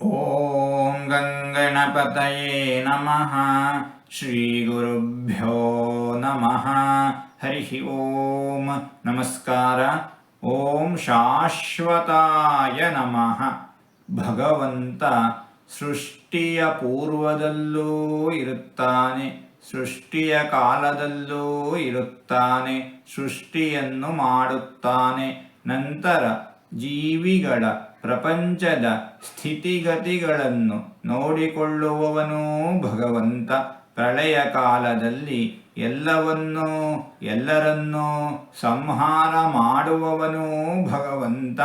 ಓಂ ಗಂಗಣಪತಯೇ ನಮಃ. ಶ್ರೀ ಗುರುಭ್ಯೋ ನಮಃ. ಹರಿ ಓಂ. ನಮಸ್ಕಾರ. ಓಂ ಶಾಶ್ವತಾಯ ನಮಃ. ಭಗವಂತ ಸೃಷ್ಟಿಯ ಪೂರ್ವದಲ್ಲೂ ಇರುತ್ತಾನೆ, ಸೃಷ್ಟಿಯ ಕಾಲದಲ್ಲೂ ಇರುತ್ತಾನೆ, ಸೃಷ್ಟಿಯನ್ನು ಮಾಡುತ್ತಾನೆ. ನಂತರ ಜೀವಿಗಳ ಪ್ರಪಂಚದ ಸ್ಥಿತಿಗತಿಗಳನ್ನು ನೋಡಿಕೊಳ್ಳುವವನೂ ಭಗವಂತ. ಪ್ರಳಯ ಕಾಲದಲ್ಲಿ ಎಲ್ಲರನ್ನೂ ಸಂಹಾರ ಮಾಡುವವನೂ ಭಗವಂತ.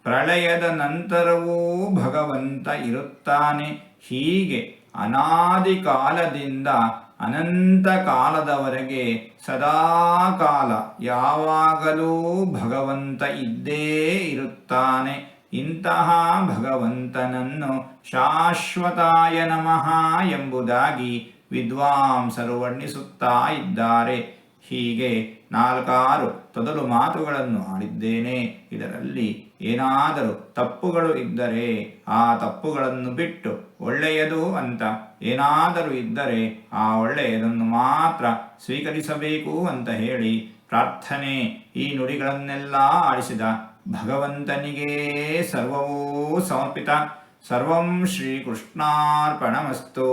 ಪ್ರಳಯದ ನಂತರವೂ ಭಗವಂತ ಇರುತ್ತಾನೆ. ಹೀಗೆ ಅನಾದಿ ಕಾಲದಿಂದ ಅನಂತ ಕಾಲದವರೆಗೆ ಸದಾಕಾಲ ಯಾವಾಗಲೂ ಭಗವಂತ ಇದ್ದೇ ಇರುತ್ತಾನೆ. ಇಂತಹ ಭಗವಂತನನ್ನು ಶಾಶ್ವತಾಯ ನಮಃ ಎಂಬುದಾಗಿ ವಿದ್ವಾಂಸರು ವರ್ಣಿಸುತ್ತಾ ಇದ್ದಾರೆ. ಹೀಗೆ 4 ತೊದಲು ಮಾತುಗಳನ್ನು ಆಡಿದ್ದೇನೆ. ಇದರಲ್ಲಿ ಏನಾದರೂ ತಪ್ಪುಗಳು ಇದ್ದರೆ ಆ ತಪ್ಪುಗಳನ್ನು ಬಿಟ್ಟು ಒಳ್ಳೆಯದು ಅಂತ ಏನಾದರೂ ಇದ್ದರೆ ಆ ಒಳ್ಳೆಯದನ್ನು ಮಾತ್ರ ಸ್ವೀಕರಿಸಬೇಕು ಅಂತ ಹೇಳಿ ಪ್ರಾರ್ಥನೆ. ಈ ನುಡಿಗಳನ್ನೆಲ್ಲ ಆಡಿಸಿದ ಭಗವಂತನಿಗೇ ಸರ್ವವೂ ಸಮರ್ಪಿತ. ಸರ್ವಂ ಶ್ರೀಕೃಷ್ಣಾರ್ಪಣಮಸ್ತು.